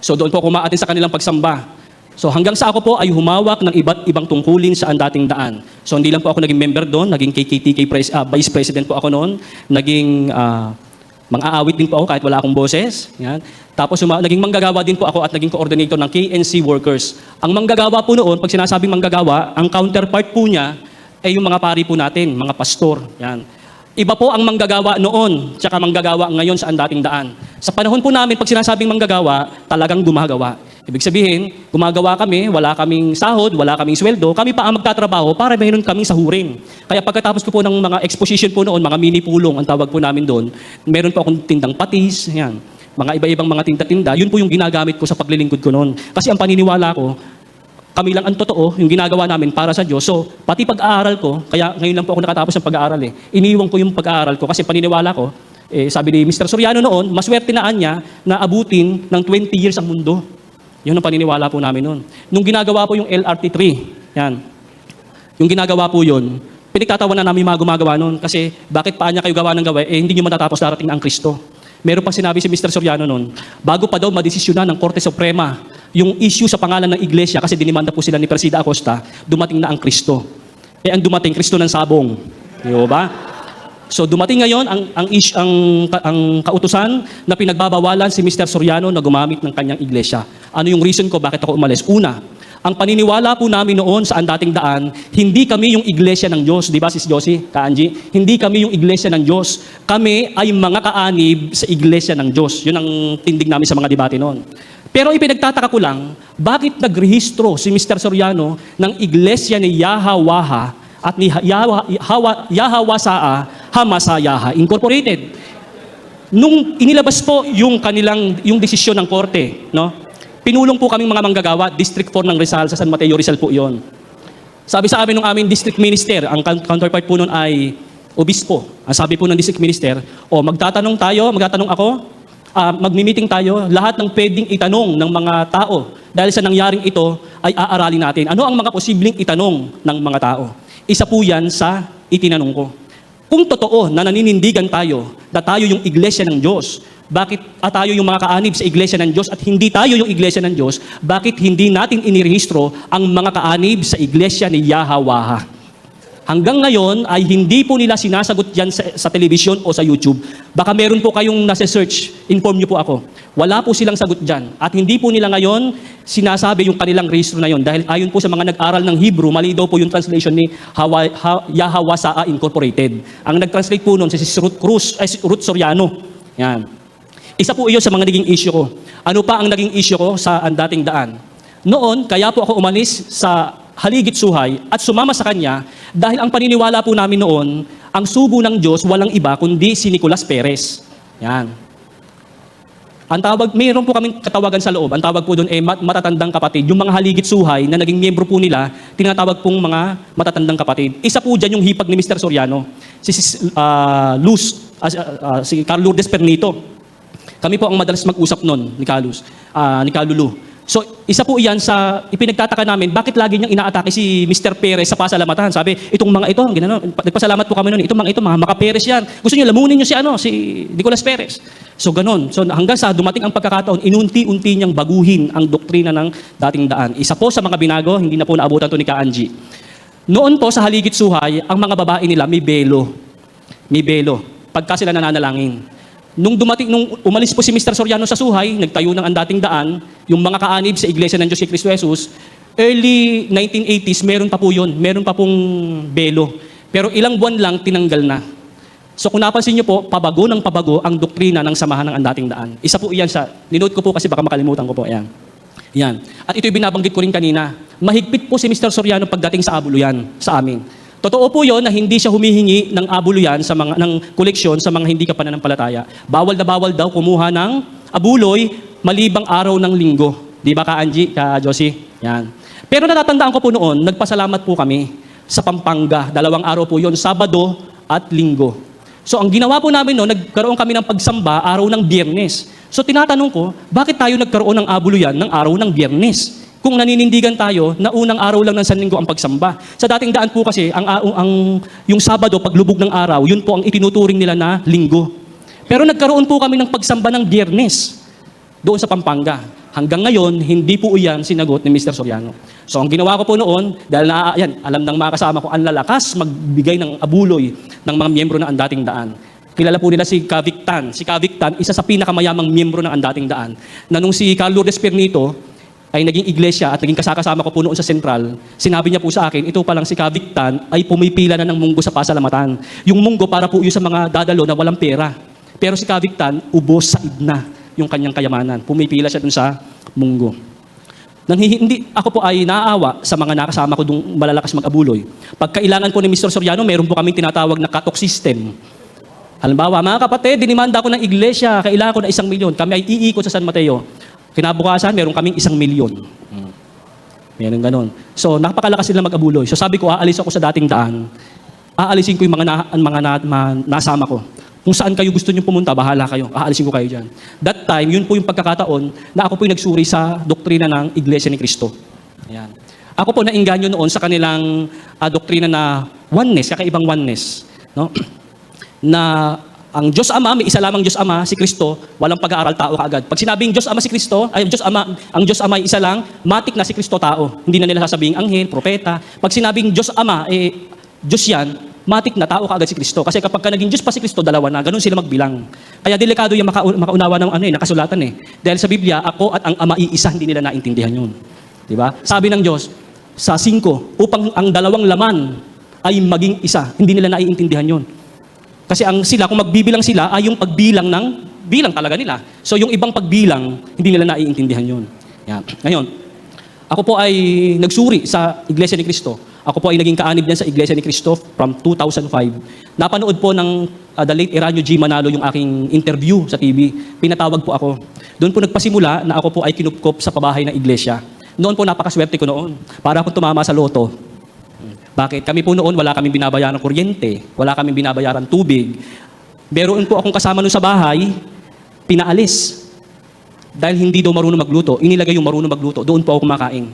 So doon po ako umaattend sa kanilang pagsamba. So hanggang sa ako po ay humawak ng iba't ibang tungkulin sa dating daan. So hindi lang po ako naging member doon, naging KKTK Vice President po ako noon, naging mang-aawit din po ako kahit wala akong boses. Yan. Tapos naging manggagawa din po ako at naging coordinator ng KNC workers. Ang manggagawa po noon, pag sinasabing manggagawa, ang counterpart po niya ay yung mga pari po natin, mga pastor. Yan. Iba po ang manggagawa noon, tsaka manggagawa ngayon sa dating daan. Sa panahon po namin, pag sinasabing manggagawa, talagang gumagawa. Ibig sabihin, gumagawa kami, wala kaming sahod, wala kaming sweldo, kami pa ang magtatrabaho para mayroon kaming sahurin. Kaya pagkatapos ko po ng mga exposition po noon, mga mini pulong, ang tawag po namin doon, meron po akong tindang patis, yan, mga iba-ibang mga tinda-tinda, yun po yung ginagamit ko sa paglilingkod ko noon. Kasi ang paniniwala ko, kami lang ang totoo, yung ginagawa namin para sa Diyos. So, pati pag-aaral ko, kaya ngayon lang po ako nakatapos ng pag-aaral iniwan ko yung pag-aaral ko kasi paniniwala ko, sabi ni Mr. Soriano noon, maswerte na niya na abutin ng 20 years ang mundo. Yun ang paniniwala po namin noon. Nung ginagawa po yung LRT3, yan, yung ginagawa po yun, pinagtatawanan namin yung mga gumagawa noon kasi bakit pa niya kayo gawa ng gawa, hindi nyo matatapos darating na ang Kristo. Meron pang sinabi si Mr. Soriano noon, bago pa daw madesisyonan ng Korte Suprema yung issue sa pangalan ng iglesia kasi dinimanda po sila ni Presida Acosta, dumating na ang Kristo. Ang dumating, Kristo ng sabong. Di ba? So dumating ngayon ang kautusan na pinagbabawalan si Mr. Soriano na gumamit ng kanyang iglesia. Ano yung reason ko bakit ako umalis? Una, ang paniniwala po namin noon sa dating daan, hindi kami yung iglesia ng Diyos. Di ba, Sis Josie, Ka-Angie? Hindi kami yung iglesia ng Diyos. Kami ay mga kaanib sa iglesia ng Diyos. Yun ang tindig namin sa mga debate noon. Pero ipinagtataka ko lang, bakit nagrehistro si Mr. Soriano ng iglesia ni Yahawaha at ni Yahawasaa Hamasayaha Incorporated? Nung inilabas po yung desisyon ng korte, no? Pinulong po kaming mga manggagawa, District 4 ng Rizal, sa San Mateo Rizal po yon. Sabi sa amin ng aming district minister, ang counterpart po nun ay obispo. Ang sabi po ng district minister, magtatanong ako, magmi-meeting tayo, lahat ng pwedeng itanong ng mga tao dahil sa nangyaring ito ay aaralin natin. Ano ang mga posibleng itanong ng mga tao? Isa po yan sa itinanong ko. Kung totoo na naninindigan tayo na tayo yung iglesia ng Diyos, bakit tayo yung mga kaanib sa iglesia ng Diyos at hindi tayo yung iglesia ng Diyos, bakit hindi natin inirehistro ang mga kaanib sa iglesia ni Yahawaha? Hanggang ngayon ay hindi po nila sinasagot yan sa television o sa YouTube. Baka meron po kayong nasa-search, inform niyo po ako. Wala po silang sagot dyan. At hindi po nila ngayon sinasabi yung kanilang rehistro na yon. Dahil ayon po sa mga nag-aral ng Hebrew, mali daw po yung translation ni Yahawasaa Incorporated. Ang nag-translate po nun si Ruth Soriano. Yan. Isa po iyon sa mga naging issue ko. Ano pa ang naging issue ko sa dating daan? Noon, kaya po ako umalis sa Haligit Suhay at sumama sa kanya dahil ang paniniwala po namin noon, ang sugo ng Diyos walang iba kundi si Nicolas Perez. Yan. Ang tawag, mayroon po kaming katawagan sa loob. Ang tawag po doon ay matatandang kapatid. Yung mga Haligit Suhay na naging miyembro po nila, tinatawag pong mga matatandang kapatid. Isa po dyan yung hipag ni Mr. Soriano, si Carl Lourdes Pernito. Kami po ang madalas mag-usap noon ni Kalulu. So, isa po iyan sa ipinagtataka namin, bakit lagi niyang inaatake si Mr. Perez sa pasalamatan? Sabi, itong mga ito, nagpasalamat po kami noon, itong mga maka-Perez yan. Gusto niyo lamunin niyo si Nicolas Perez. So, ganon. So, hanggang sa dumating ang pagkakataon, inunti-unti niyang baguhin ang doktrina ng dating daan. Isa po sa mga binago, hindi na po naabutan to ni Ka-Angie. Noon po sa Haligit Suhay, ang mga babae nila may belo. May belo. Pagka sila nananalangin. Nung umalis po si Mr. Soriano sa Suhay, nagtayo ng dating daan, yung mga kaanib sa Iglesia ng Diyos si Cristo Jesus, early 1980s, meron pa po yun. Meron pa pong belo. Pero ilang buwan lang, tinanggal na. So kung napansin niyo po, pabago ng pabago ang doktrina ng samahan ng dating daan. Isa po iyan sa, ninote ko po kasi baka makalimutan ko po. Ayan. Yan. At ito'y binabanggit ko rin kanina. Mahigpit po si Mr. Soriano pagdating sa abuluyan sa amin. Totoo po yon na hindi siya humihingi ng abuluyan ng koleksyon sa mga hindi kapananampalataya. Bawal na bawal daw kumuha ng abuloy malibang araw ng linggo. Di ba Ka-Angie, Ka-Josie? Yan. Pero natatandaan ko po noon, nagpasalamat po kami sa Pampanga. 2 araw po yon, Sabado at Linggo. So ang ginawa po namin noon, nagkaroon kami ng pagsamba araw ng Biyernes. So tinatanong ko, bakit tayo nagkaroon ng abuluyan ng araw ng Biyernes? Kung naninindigan tayo na unang araw lang ng Sanlinggo ang pagsamba. Sa dating daan po kasi, yung Sabado, paglubog ng araw, yun po ang itinuturing nila na linggo. Pero nagkaroon po kami ng pagsamba ng Biyernes doon sa Pampanga. Hanggang ngayon, hindi po yan sinagot ni Mr. Soriano. So ang ginawa ko po noon, dahil alam ng mga kasama ko, ang lalakas magbigay ng abuloy ng mga miyembro ng Andating Daan. Kilala po nila si Kavik Tan. Si Kavik Tan, isa sa pinakamayamang miyembro ng Andating Daan. Na nung si Carl Lourdes Pernito ay naging iglesia at naging kasama ko po noon sa Sentral, sinabi niya po sa akin, ito pa lang si Kavik Tan ay pumipila na ng munggo sa pasalamatan. Yung munggo para po yung sa mga dadalo na walang pera. Pero si Kavik Tan, ubos sa idna yung kanyang kayamanan. Pumipila siya dun sa munggo. Hindi, ako po ay naaawa sa mga nakasama ko dung malalakas mag-abuloy. Pag kailangan po ni Mr. Soriano, meron po kaming tinatawag na cut-off system. Halimbawa, mga kapatid, dinimanda ko ng iglesia, kailangan ko na 1 milyon. Kami ay iikot sa San Mateo. Kinabukasan, meron kaming 1 milyon. Meron ganun. So, napakalakas sila mag-abuloy. So, sabi ko, aalis ako sa dating daan. Aalisin ko yung mga nasama ko. Kung saan kayo gusto nyo pumunta, bahala kayo. Aalisin ko kayo dyan. That time, yun po yung pagkakataon na ako po yung nagsuri sa doktrina ng Iglesia ni Cristo. Ayan. Ako po nainganyo noon sa kanilang doktrina na oneness, kakaibang oneness. No? Na ang Diyos Ama, may isa lamang Diyos Ama, si Kristo, walang pag-aaral tao kaagad. Pag sinabing Diyos Ama si Kristo, ay ang Diyos Ama ay isa lang, matik na si Kristo tao. Hindi na nila sasabing anghel, propeta. Pag sinabing Diyos Ama, Diyos yan, matik na tao kaagad si Kristo. Kasi kapag ka naging Diyos pa si Kristo, dalawa na, ganun sila magbilang. Kaya delikado yung makaunawa ng nakasulatan eh. Dahil sa Biblia, ako at ang Ama iisa, hindi nila naintindihan yun. Diba? Sabi ng Diyos, sa 5, upang ang dalawang laman ay maging isa, hindi nila naiintindihan yun. Kasi kung magbibilang sila, ay yung pagbilang ng bilang talaga nila. So yung ibang pagbilang, hindi nila naiintindihan yun. Yan. Ngayon, ako po ay nagsuri sa Iglesia ni Cristo. Ako po ay naging kaanib niyan sa Iglesia ni Cristo from 2005. Napanood po ng the late Eranio G. Manalo yung aking interview sa TV. Pinatawag po ako. Doon po nagpasimula na ako po ay kinupkop sa pabahay ng iglesia. Noon po napakaswerte ko noon. Para akong tumama sa loto. Bakit? Kami po noon wala kaming binabayaran ng kuryente, wala kaming binabayaran tubig. Meron po akong kasama noon sa bahay, pinaalis. Dahil hindi daw marunong magluto, inilagay yung marunong magluto, doon po ako kumakain.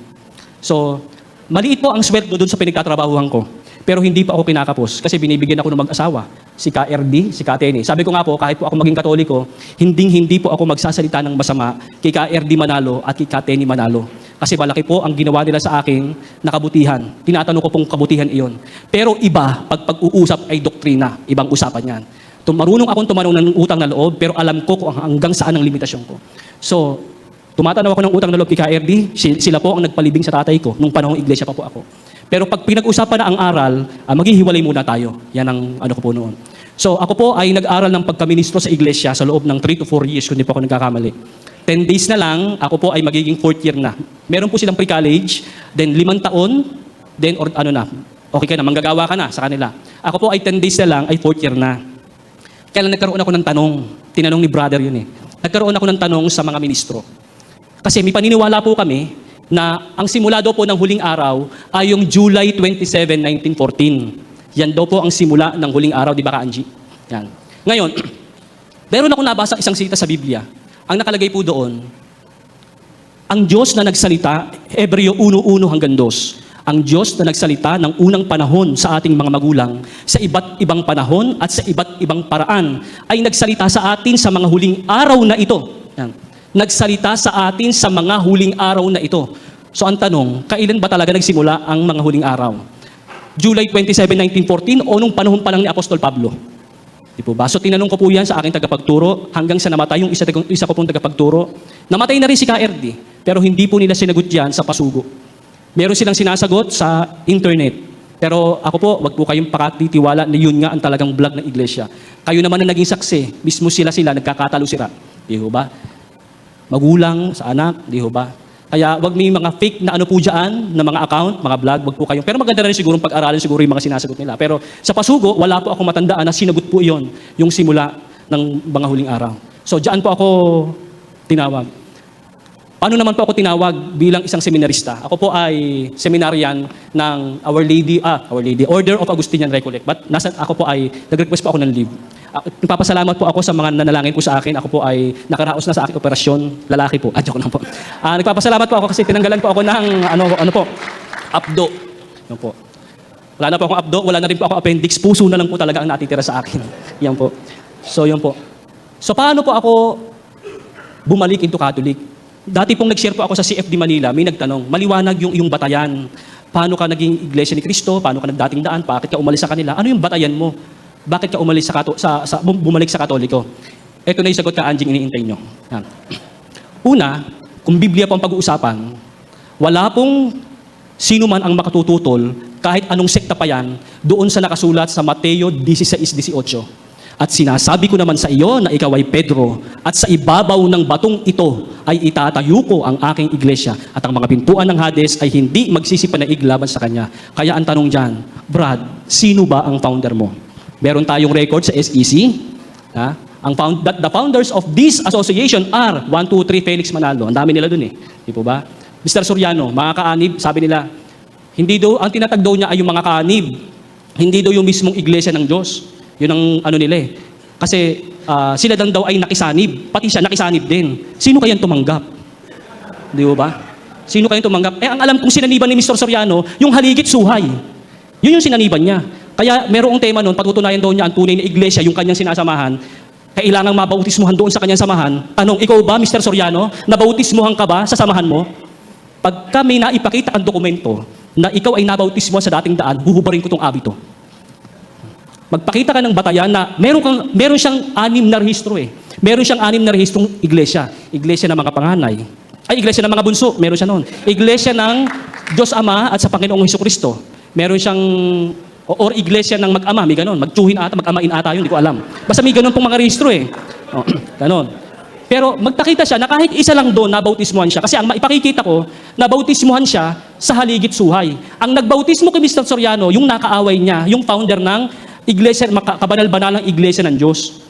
So, maliit po ang sweldo doon sa pinagtatrabahuhan ko. Pero hindi pa ako kinakapos kasi binibigyan ako ng mag-asawa. Si KRD, si Kateni. Sabi ko nga po, kahit po ako maging Katoliko, hindi po ako magsasalita ng masama kay KRD Manalo at kay Kateni Manalo. Kasi malaki po ang ginawa nila sa akin na kabutihan. Tinatanong ko pong kabutihan iyon. Pero iba, pag-uusap ay doktrina. Ibang usapan yan. Marunong akong tumanong ng utang na loob, pero alam ko kung hanggang saan ang limitasyon ko. So, tumatanaw ako ng utang na loob kay KRD, sila po ang nagpalibing sa tatay ko nung panahong iglesia pa po ako. Pero pag pinag-usapan na ang aral, maghihiwalay muna tayo. Yan ang ano ko po noon. So ako po ay nag-aral ng pagkaministro sa iglesia sa loob ng 3 to 4 years kung hindi po ako nagkakamali. 10 days na lang, ako po ay magiging 4th year na. Meron po silang pre-college, then 5 taon, then okay ka na, manggagawa ka na sa kanila. Ako po ay 10 days na lang, ay 4th year na. Kaya nagkaroon ako ng tanong, tinanong ni brother yun eh. Nagkaroon ako ng tanong sa mga ministro. Kasi may paniniwala po kami na ang simula daw po ng huling araw ay yung July 27, 1914. Yan daw po ang simula ng huling araw, di ba Ka-Angie? Yan. Ngayon, meron ako nabasa isang sita sa Biblia. Ang nakalagay po doon, ang Diyos na nagsalita, Hebreo 1:1 hanggang 2. Ang Diyos na nagsalita ng unang panahon sa ating mga magulang, sa iba't ibang panahon at sa iba't ibang paraan, ay nagsalita sa atin sa mga huling araw na ito. Yan. Nagsalita sa atin sa mga huling araw na ito. So ang tanong, kailan ba talaga nagsimula ang mga huling araw? July 27, 1914 o nung panahon pa lang ni Apostol Pablo? Di po ba? So tinanong ko po yan sa aking tagapagturo hanggang sa namatay yung isa ko pong tagapagturo. Namatay na rin si KRD, pero hindi po nila sinagot yan sa pasugo. Meron silang sinasagot sa internet. Pero ako po, wag po kayong pakatitiwala na yun nga ang talagang vlog ng iglesia. Kayo naman na naging saksi, mismo sila nagkakatalo sila. Di ba? Magulang sa anak, di ba? Kaya wag may mga fake na ano po dyan, na mga account, mga vlog, wag po kayo. Pero maganda rin siguro pag-aralan siguro yung mga sinasagot nila. Pero sa pasugo, wala po ako matandaan na sinagot po iyon, yung simula ng mga huling araw. So dyan po ako tinawag. Paano naman po ako tinawag bilang isang seminarista? Ako po ay seminaryan ng Our Lady, Order of Augustinian Recollect. But ako po ay, nag-request po ako ng leave. Nagpapasalamat po ako sa mga nanalangin po sa akin. Ako po ay nakaraos na sa aking operasyon. Lalaki po. Joke lang po. Nagpapasalamat po ako kasi tinanggalan po ako ng abdo. Yan po. Wala na po akong abdo, wala na rin po ako appendix. Puso na lang po talaga ang natitira sa akin. Yan po. So, yun po. So, paano po ako bumalik into Catholic? Dati pong nag-share po ako sa CFD Manila, may nagtanong, maliwanag yung iyong batayan. Paano ka naging iglesia ni Cristo? Paano ka nagdating daan? Bakit ka umalis sa kanila? Ano yung batayan mo? Bakit ka umalis bumalik sa Katoliko? Ito na yung sagot ka, Anjing, iniintay nyo. Yan. Una, kung Biblia po ang pag-uusapan, wala pong sino man ang makatututol, kahit anong sekta pa yan, doon sa nakasulat sa Mateo 16:18. At sinasabi ko naman sa iyo na ikaw ay Pedro, at sa ibabaw ng batong ito ay itatayo ko ang aking iglesia, at ang mga pintuan ng Hades ay hindi magsisipanaig laban sa kanya. Kaya ang tanong dyan, Brad, sino ba ang founder mo? Meron tayong record sa SEC. The founders of this association are 1, 2, 3, Felix Manalo. Ang dami nila dun eh. Di po ba? Mr. Soriano, mga kaanib, sabi nila, hindi daw, ang tinatag daw niya ay yung mga kaanib. Hindi daw yung mismong iglesia ng Diyos. Yun ang ano nila eh. Kasi sila daw ay nakisanib. Pati siya nakisanib din. Sino kayang tumanggap? Di ba? Sino kayang tumanggap? Ang alam kong sinaniban ni Mr. Soriano, yung haligit suhay. Yun yung sinaniban niya. Kaya merong tema nun, patutunayan daw niya ang tunay na iglesia, yung kanyang sinasamahan. Kailangang mabautismuhan doon sa kanyang samahan. Tanong, ikaw ba, Mr. Soriano, nabautismuhan ka ba sa samahan mo? Pagka may naipakita ang dokumento na ikaw ay nabautismuhan sa dating daan, buhubarin ko itong abito. Magpakita ka ng batayan na meron siyang 6 na rehistro eh. Meron siyang 6 na rehistrong iglesia. Iglesia ng mga panganay. Ay, iglesia ng mga bunso. Meron siya noon. Iglesia ng Diyos Ama at sa Panginoong Hesukristo. Meron siyang, or iglesia ng mag-ama. May ganon. Mag-tsuhin ata, mag-amain ata yun. Hindi ko alam. Basta may ganon pong mga rehistro eh. Ganon. Pero magpakita siya na kahit isa lang doon nabautismuhan siya. Kasi ang maipakikita ko, nabautismuhan siya sa haligit suhay. Ang nagbautismo kay Mr. Soriano, yung nakaaway niya, yung founder ng iglesia, kabanal-banalang iglesia ng Diyos.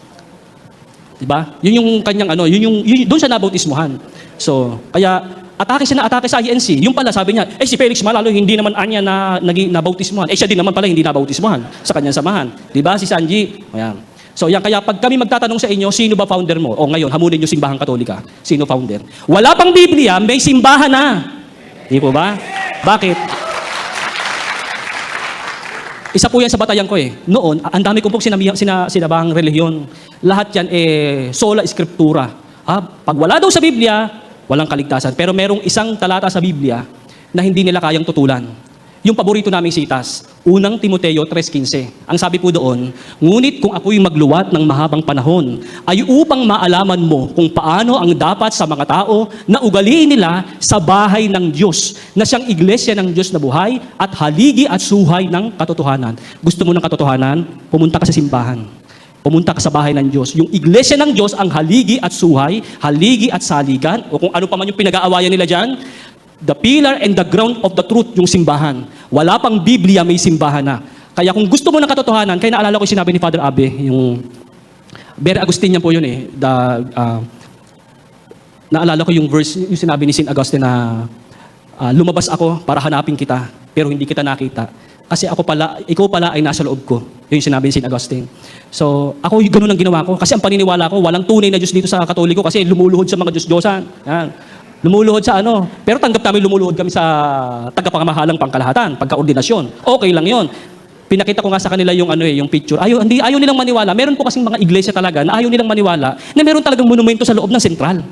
Diba? Yun yung kanyang yun doon siya nabautismuhan. So, kaya atake sa INC. Yung pala sabi niya, si Felix Manalo hindi naman anya na naging nabautismuhan. Siya din naman pala hindi nabautismuhan sa kanyang samahan. Diba? Si Sanji. Ayan. So, yan. Kaya pag kami magtatanong sa inyo, sino ba founder mo? O ngayon, hamunin niyo simbahang Katolika. Sino founder? Wala pang Biblia, may simbahan na. Di po ba? Bakit? Isa po yan sa batayan ko eh. Noon, ang dami ko pong sinabahang relihiyon. Lahat yan sola scriptura. Pag wala daw sa Biblia, walang kaligtasan. Pero merong isang talata sa Biblia na hindi nila kayang tutulan. Yung paborito naming sitas, unang Timoteo 3:15. Ang sabi po doon, ngunit kung ako'y magluwat ng mahabang panahon, ay upang maalaman mo kung paano ang dapat sa mga tao na ugaliin nila sa bahay ng Diyos, na siyang iglesia ng Diyos na buhay at haligi at suhay ng katotohanan. Gusto mo ng katotohanan? Pumunta ka sa simbahan. Pumunta ka sa bahay ng Diyos. Yung iglesia ng Diyos ang haligi at suhay, haligi at saligan, o kung ano pa man yung pinag-aawayan nila dyan, the pillar and the ground of the truth, yung simbahan. Wala pang Biblia, may simbahan na. Kaya kung gusto mo ng katotohanan, kaya naalala ko yung sinabi ni Father Abe, yung Very Agustinian po yun eh. Naalala ko yung verse, yung sinabi ni St. Augustine na lumabas ako para hanapin kita, pero hindi kita nakita. Kasi ikaw pala ay nasa loob ko. Yun yung sinabi ni St. Augustine. So, ako yung ganun ang ginawa ko. Kasi ang paniniwala ko, walang tunay na Diyos dito sa Katoliko kasi lumuluhod sa mga Diyos-Diyosan. Yan. Lumuluhod sa pero tanggap namin lumuluhod kami sa tagapangamahalang pangkalahatan, pagka-ordinasyon. Okay lang yon. Pinakita ko nga sa kanila yung yung picture. Ayaw nilang maniwala. Meron po kasing mga iglesia talaga na ayaw nilang maniwala na meron talagang monumento sa loob ng sentral.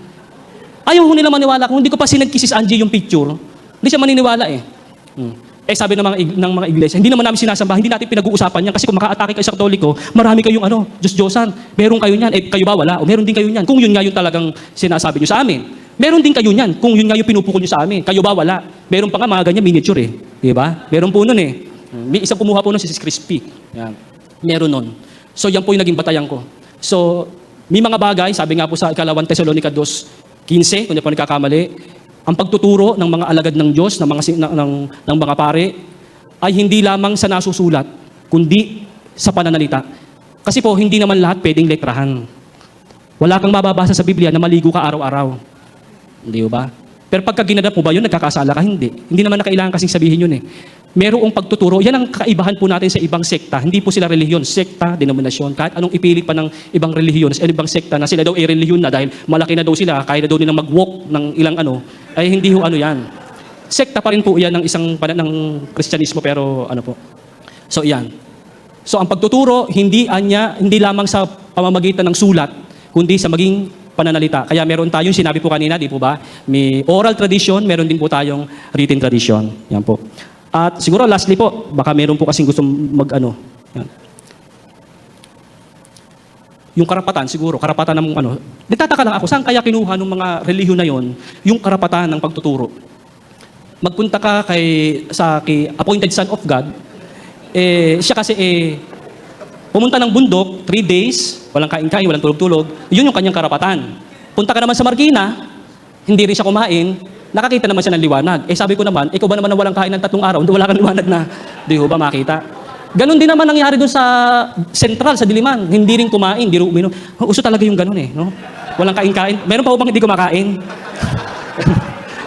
Ayaw nilang maniwala. Kung hindi ko pa sinagkisis Angie yung picture, hindi siya maniniwala eh. Sabi ng mga iglesia, hindi naman namin sinasamba, hindi natin pinag-uusapan yan kasi kung maka-atake kayo sa Katoliko, marami kayong Diyos-Diyosan. Meron kayo niyan. Kayo ba wala? O meron din kayo niyan. Kung yun nga yung talagang sinasabi niyo sa amin. Meron din kayo niyan, kung yun nga yung pinupukol nyo sa amin. Kayo ba wala? Meron pa nga mga ganyan miniature eh. Di ba? Meron po nun eh. May isang kumuha po nun si Crispy. Yan. Meron nun. So yan po yung naging batayan ko. So, may mga bagay, sabi nga po sa 1 Thessalonica 2:15, kung di pa nagkakamali, ang pagtuturo ng mga alagad ng Diyos, ng mga pare, ay hindi lamang sa nasusulat, kundi sa pananalita. Kasi po, hindi naman lahat pwedeng letrahan. Wala kang mababasa sa Biblia na maligo ka araw-araw. Hindi ba? Pero pagka ginadap mo ba yun, nagkakasala ka? Hindi. Hindi naman na kailangan kasing sabihin yun eh. Merong pagtuturo. Yan ang kaibahan po natin sa ibang sekta. Hindi po sila relihiyon. Sekta, denominasyon. Kahit anong ipilit pa ng ibang relihiyon, sa ibang sekta na sila daw ay relihiyon na dahil malaki na daw sila, kaya na daw nilang mag-walk ng ilang ay hindi ho yan. Sekta pa rin po yan ng isang ng Kristyanismo pero po. So yan. So ang pagtuturo, hindi lamang sa pamamagitan ng sulat, kundi sa maging pananalita. Kaya meron tayong sinabi po kanina, di po ba? May oral tradition, meron din po tayong written tradition. Yan po. At siguro lastly po, baka meron po kasing gusto mag-ano. Yan. Yung karapatan, siguro, karapatan ng ano. Nagtataka lang ako, saan kaya kinuha ng mga relihiyon na yon yung karapatan ng pagtuturo? Magpunta ka kay appointed son of God, siya kasi pumunta ng bundok, 3 days, walang kain-kain, walang tulog-tulog, yun yung kanyang karapatan. Punta ka naman sa Marikina, hindi rin siya kumain, nakakita naman siya ng liwanag. Sabi ko naman, ikaw ba naman na walang kain ng 3 araw, hindi wala kang liwanag na, di ho ba makita? Ganon din naman nangyari doon sa Central, sa Diliman. Hindi rin kumain, hindi rin uminom. Uso talaga yung ganon no? Walang kain-kain. Meron pa po bang hindi kumakain?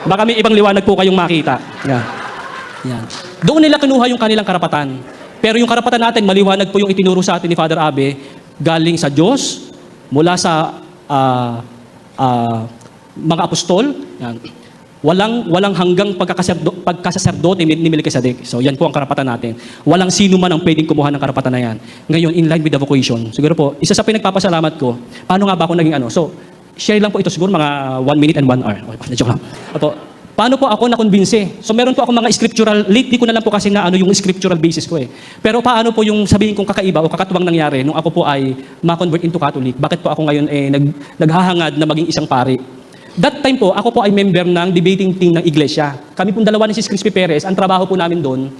Baka may ibang liwanag po kayong makita. Yan. Doon nila kinuha yung kanilang karapatan. Pero yung karapatan natin, maliwanag po yung itinuro sa atin ni Father Abe, galing sa Diyos, mula sa mga apostol, yan. Walang hanggang pagkasaserdote ni Melchizedek. So yan po ang karapatan natin. Walang sino man ang pwedeng kumuha ng karapatan na yan. Ngayon, in line with the vocation. Siguro po, isa sa pinagpapasalamat ko, paano nga ba ako naging ano? So, share lang po ito, siguro mga 1 minute and 1 hour. Okay, joke lang. Paano po ako nakonbinse? So meron po ako mga scriptural, lately ko na lang po kasi na ano yung scriptural basis ko Pero paano po yung sabihin kong kakaiba o kakatuwang nangyari nung ako po ay ma-convert into Catholic? Bakit po ako ngayon naghahangad na maging isang pari? That time po, ako po ay member ng debating team ng iglesia. Kami pong dalawa ni Sis Crispy Perez, ang trabaho po namin doon,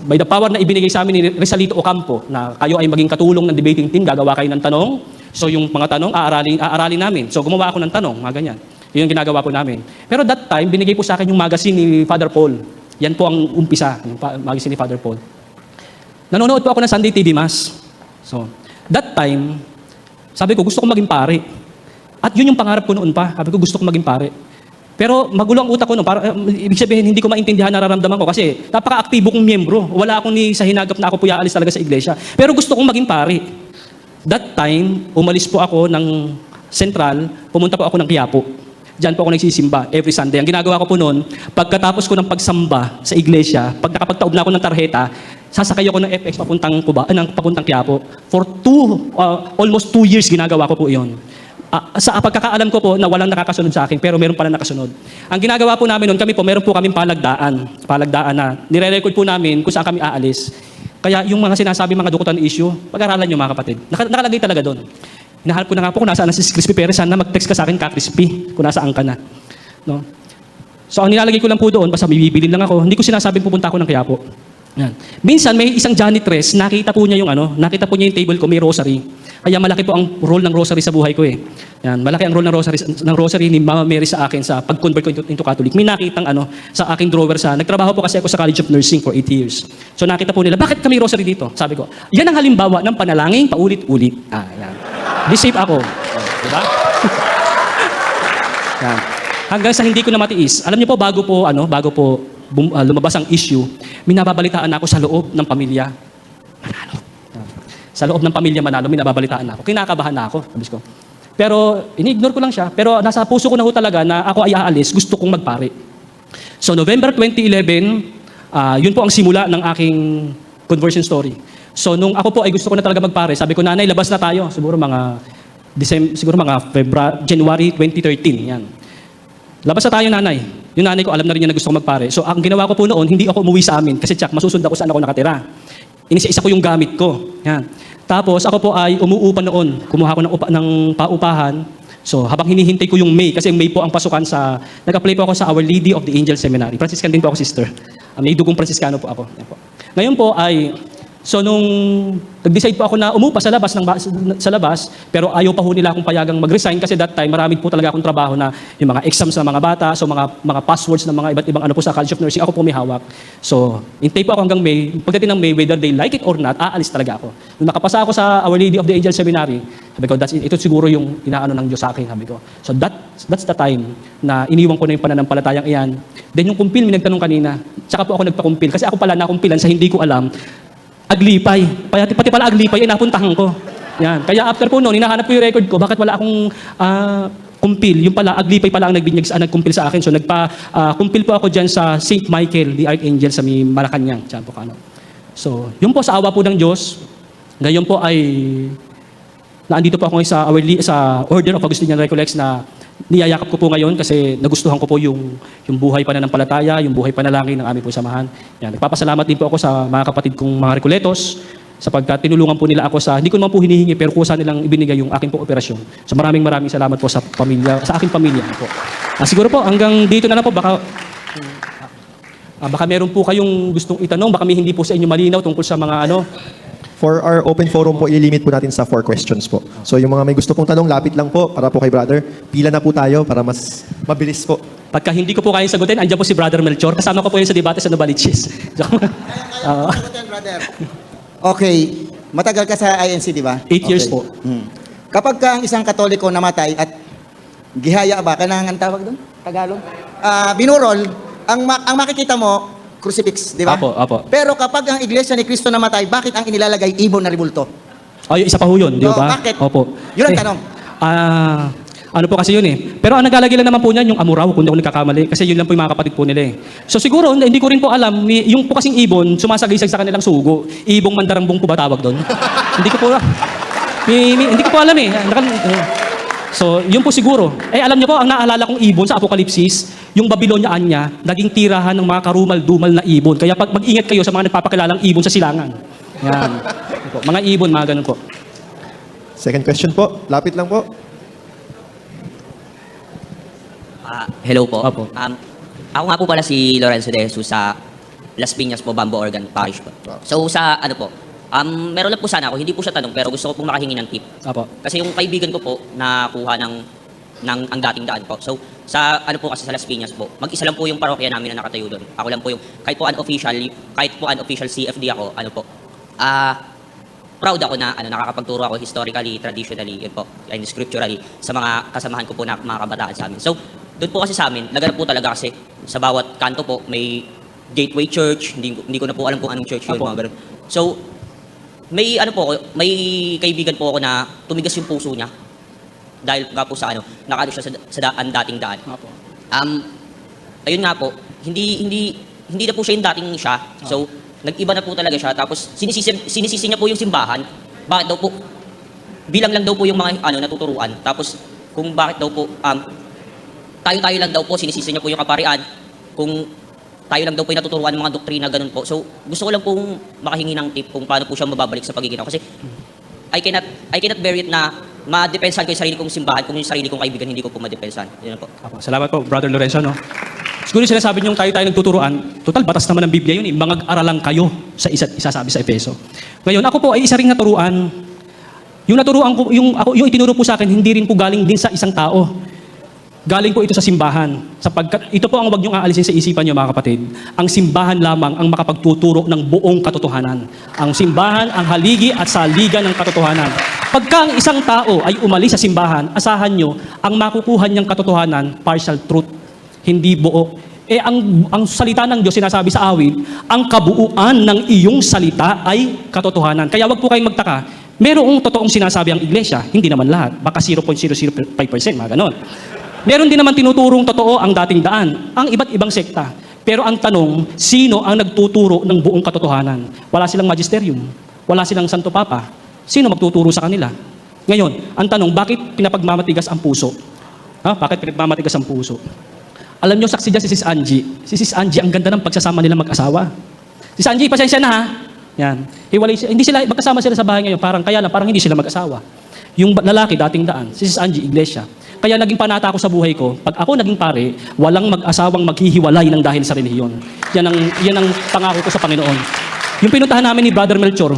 by the power na ibinigay sa amin ni Rizalito Ocampo, na kayo ay maging katulong ng debating team, gagawa kayo ng tanong. So yung mga tanong, aaralin namin. So gumawa ako ng tanong, mga ganyan. Yun yung ginagawa po namin. Pero that time, binigay po sa akin yung magazine ni Father Paul. Yan po ang umpisa, yung magazine ni Father Paul. Nanonood po ako ng Sunday TV Mass. So, that time, sabi ko, gusto ko maging pare. At yun yung pangarap ko noon pa. Sabi ko, gusto ko maging pare. Pero magulo ang utak ko noon. Ibig sabihin, hindi ko maintindihan nararamdaman ko kasi napaka-aktibo kong miyembro. Wala akong sa hinagap na ako po aalis talaga sa iglesia. Pero gusto kong maging pare. That time, umalis po ako ng Central, pumunta po ako ng Quiapo. Diyan po ako nagsisimba every Sunday. Ang ginagawa ko po noon, pagkatapos ko ng pagsamba sa iglesia, pag nakapagtaob na ako ng tarheta, sasakay ako ng FX papuntang Quiapo. For almost 2 years ginagawa ko po iyon. Sa pagkakaalam ko po na walang nakakasunod sa akin, pero meron pala nakasunod. Ang ginagawa po namin noon, meron po kaming palagdaan na nire-record po namin kung saan kami aalis. Kaya yung mga sinasabi mga dukutan issue, pag-aralan nyo mga kapatid. Nakalagay talaga doon. Hinahanap ko na nga po kung nasaan na si Crispy Perez, sana mag-text ka sa akin, Crispy, kung nasaan ka na. No? So ang nilalagay ko lang po doon, basta bibili lang ako, hindi ko sinasabing pupunta ako ng Quiapo. Yan. Minsan may isang janitress, nakita po niya yung table ko, may rosary. Kaya malaki po ang role ng rosary sa buhay ko Yan, malaki ang role ng rosary ni Mama Mary sa akin sa pag-convert ko into Catholic. May nakitang sa aking drawer nagtrabaho po kasi ako sa College of Nursing for 8 years. So nakita po nila, bakit kami rosary dito? Sabi ko, yan ang halimbawa ng panalangin paulit-ulit. Yan. Di-safe ako. Diba? Yan. Hanggang sa hindi ko na matiis. Alam niyo po, bago po lumabas ang issue, minababalitaan ako sa loob ng pamilya. Manalo. Sa loob ng pamilya Manalo, minababalitaan ako. Kinakabahan na ako, sabi ko. Pero ini-ignore ko lang siya. Pero nasa puso ko na ho talaga na ako ay aalis, gusto kong magpare. So November 2011, yun po ang simula ng aking conversion story. So nung ako po ay gusto ko na talaga magpare, sabi ko, nanay, labas na tayo. Siguro mga January 2013, yan. Labas na tayo, nanay. Yung nanay ko, alam na rin niya na gusto ko magpare. So ang ginawa ko po noon, hindi ako umuwi sa amin kasi masusunda ko saan ako nakatira. Inisa-isa ko yung gamit ko. Yan. Tapos ako po ay umuupa noon. Kumuha ko ng paupahan. So habang hinihintay ko yung May, kasi yung May po ang pasukan nag-apply po ako sa Our Lady of the Angel Seminary. Franciscan din po ako, sister. May dugong Franciscano po ako. Yan po. Ngayon po ay, so nung nag-decide po ako na umupa sa labas, pero ayaw pa ho nila akong payagang mag-resign kasi that time marami po talaga akong trabaho na yung mga exams ng mga bata, so mga passwords ng mga iba't ibang po sa College of Nursing, ako po may hawak. So, hintay po ako hanggang May. Pagdating ng May, whether they like it or not, aalis talaga ako. Nung nakapasa ako sa Our Lady of the Angel Seminary, sabi ko, ito siguro yung inaano ng Diyos sa akin, sabi ko. So that's the time na iniwan ko na yung pananampalatayang iyan. Then yung kumpil, may nagtanong kanina, tsaka po ako nagpakumpil, kasi ako pala nakumpilan sa hindi ko alam, Aglipay. Pati pala Aglipay, napuntahan ko. Yan. Kaya after po noon, hinahanap ko yung record ko, bakit wala akong kumpil? Yung pala, Aglipay pala ang nagkumpil sa akin. So kumpil po ako dyan sa St. Michael, the Archangel sa Malacanang. Diyan po kano. So, yun po sa awa po ng Diyos, ngayon po ay na andito po ako ngayon sa Order of Augustinian Recollects na niyayakap ko po ngayon kasi nagustuhan ko po yung buhay pananampalataya, yung buhay panalangin ng aming po samahan. Yan. Nagpapasalamat din po ako sa mga kapatid kong mga Recoletos sapagkat tinulungan po nila ako hindi ko naman po hinihingi pero kusa nilang ibinigay yung aking po operasyon. So maraming salamat po sa aking pamilya po. Siguro po hanggang dito na lang po baka meron po kayong gustong itanong, baka may hindi po sa inyo malinaw tungkol sa mga For our open forum po, i-limit po natin sa 4 questions po. So yung mga may gusto pong tanong, lapit lang po para po kay brother. Pila na po tayo para mas mabilis po. Pagka hindi ko po kayang sagutin, andyan po si Brother Melchor. Kasama ko po yun sa debate sa Novaliches. Brother. Okay, matagal ka sa INC, di ba? 8 years po. Kapag ka ang isang Katoliko namatay at gihaya ba, kanang tawag doon? Tagalog? Binurol, ang makikita mo, crucifix, di ba? Apo. Pero kapag ang Iglesia ni Cristo namatay, bakit ang inilalagay ibon na rebulto? Yung isa pa ho yun, di ba? Bakit? Opo. Yun ang tanong. Ano po kasi yun eh. Pero ang naglalagay lang naman po niyan, yung amuraw, kung di ako nagkakamali. Kasi yun lang po yung mga kapatid po nila eh. So siguro, hindi ko rin po alam, yung po kasing ibon, sumasagisag sa kanilang sugo. Ibong mandarambong po ba tawag doon? Hindi ko po, hindi ko po alam eh. So, yun po siguro. Alam niyo po, ang naalala kong ibon sa Apokalipsis, yung Babylonia Anya, naging tirahan ng mga karumal-dumal na ibon. Kaya mag-ingat kayo sa mga nagpapakilalang ibon sa silangan. Yan. Mga ibon, mga ganun po. Second question po, lapit lang po. Hello po. Opo. Ako nga po pala si Lorenzo de Jesus sa Las Piñas po, Bambo Organ Parish po. So sa meron lang po sana ako, hindi po siya tanong pero gusto ko pong makahingi ng tip. Apo. Kasi yung kaibigan ko po nakuha ng ang dating daan po. So sa po kasi sa Las Piñas po, mag-isa lang po yung parokya namin na nakatayo doon. Ako lang po yung kahit po unofficial CFD ako, proud ako na nakakapagturo ako historically, traditionally, yun po, and scripturally sa mga kasamahan ko po na mga kabataan sa amin. So doon po kasi sa amin, naganap po talaga kasi sa bawat kanto po may Gateway Church, hindi ko na po alam kung anong church yun, Apo. mga ganun. So may may kaibigan po ako na tumigas yung puso niya dahil nga po sa nakano siya sa dating daan. Apo. Ayun nga po, hindi na po siya yung dating siya. So nag-iba na po talaga siya tapos sinisisi niya po yung simbahan. Bakit daw po bilang lang daw po yung mga natuturuan. Tapos kung bakit daw po tayo lang daw po sinisisi niya po yung kaparian. Kung tayo lang daw po yung natuturuan ng mga doktrina, ganun po. So, gusto ko lang pong makahingi ng tip kung paano po siya mababalik sa pagiging Kasi, I cannot bear it na madepensahan ko yung sarili kong simbahan kung yung sarili kong kaibigan hindi ko po madepensahan. Yun po. Apo. Salamat po, Brother Lorenzo. Siguro yung sinasabi niyong tayo nagtuturuan, total batas naman ng Biblia yun eh. Mag-aralan kayo sa isa't isa, sabi sa Efeso. Ngayon, ako po ay isa ring naturuan. Yung naturuan ko, yung itinuro po sa akin, hindi rin po galing din sa isang tao. Galing po ito sa simbahan. Sapagkat ito po ang wag niyong aalisin sa isipan niyo, mga kapatid. Ang simbahan lamang ang makapagtuturo ng buong katotohanan. Ang simbahan ang haligi at saligan ng katotohanan. Pagka ang isang tao ay umalis sa simbahan, asahan niyo ang makukuha niyang katotohanan, partial truth, hindi buo. Ang salita ng Diyos sinasabi sa awit, ang kabuuan ng iyong salita ay katotohanan. Kaya wag po kayong magtaka, merong totoong sinasabi ang iglesia, hindi naman lahat. Baka 0.005%, mga ganon. Meron din naman tinuturong totoo ang dating daan, ang iba't ibang sekta. Pero ang tanong, sino ang nagtuturo ng buong katotohanan? Wala silang magisterium, wala silang Santo Papa. Sino magtuturo sa kanila? Ngayon, ang tanong, bakit pinapagmamatigas ang puso? Bakit pinapagmamatigas ang puso? Alam niyo, saksi dyan si Sis Angie. Si Sis Angie, ang ganda ng pagsasama nila mag-asawa. Sis Angie, pasensya na ha. Yan. Hiwalay siya. Hindi sila, magkasama sila sa bahay ngayon. Parang hindi sila mag-asawa. Yung lalaki, dating daan, si Sis Angie, iglesia. Kaya naging panata ako sa buhay ko. Pag ako naging pare, walang mag-asawang maghihiwalay ng dahil sa relihiyon. Yan ang pangako ko sa Panginoon. Yung pinuntahan namin ni Brother Melchor,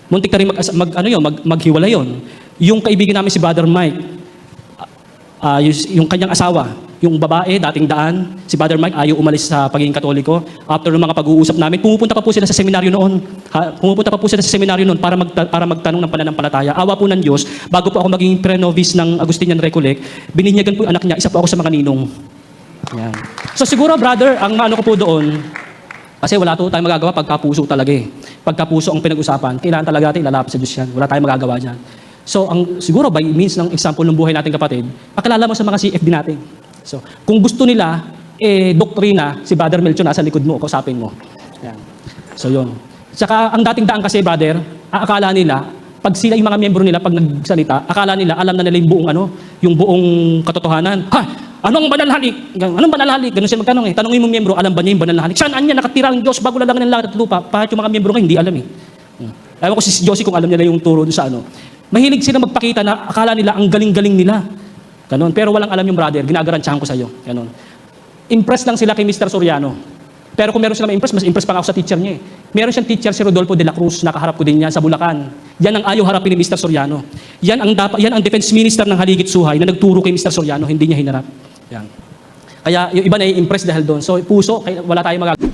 muntik na rin maghiwalay yun. Yung kaibigan namin si Brother Mike, yung kanyang asawa, yung babae, dating daan, si Brother Mike ayaw umalis sa pagiging Katoliko. After ng mga pag-uusap namin, pumupunta pa po sila sa seminaryo noon. Para magtanong ng pananampalataya. Awa po ng Diyos, bago po ako maging pre-novice ng Augustinian Recollect, bininyagan po yung anak niya, isa po ako sa mga ninong. Yan. So siguro, brother, ang ano ko po doon, kasi wala po tayong magagawa pagkapuso talaga eh. Pagkapuso ang pinag-usapan, kailangan talaga natin ilalapit sa Diyos yan. Wala tayong magagawa dyan. So, siguro by means ng example ng buhay natin kapatid, pakilala mo sa mga CFD natin. So, kung gusto nila, doktrina, si Brother Melchor nasa likod mo, kausapin mo. Yan. So, yun. Saka, ang dating daan kasi, brother, akala nila, pag sila yung mga miyembro nila, pag nagsalita, akala nila, alam na nila yung buong yung buong katotohanan. Ha? Anong banal na halik? Anong banal na halik? Ganun sila magtanong eh. Tanongin mo miyembro, alam ba niya yung banal na halik? Saan niya nakatira ang Diyos bago lalangan ng langit at lupa? Kahit yung mga miyembro nga, hindi alam eh. Ewan ko si Josie kung alam nila yung turo doon sa Mahilig sila magpakita na akala nila ang galing-galing nila. Ganon. Pero walang alam yung brother, ginagarantiyahan ko sa'yo. Ganon. Impress lang sila kay Mr. Soriano. Pero kung meron sila ma-impress, mas impress pa nga ako sa teacher niya eh. Meron siyang teacher si Rodolfo de la Cruz, nakaharap ko din yan sa Bulacan. Yan ang ayaw harapin ni Mr. Soriano. Yan ang defense minister ng Haligit Suhay na nagturo kay Mr. Soriano, hindi niya hinarap. Yan. Kaya yung iba na i-impress dahil doon. So puso, wala tayong magagawa.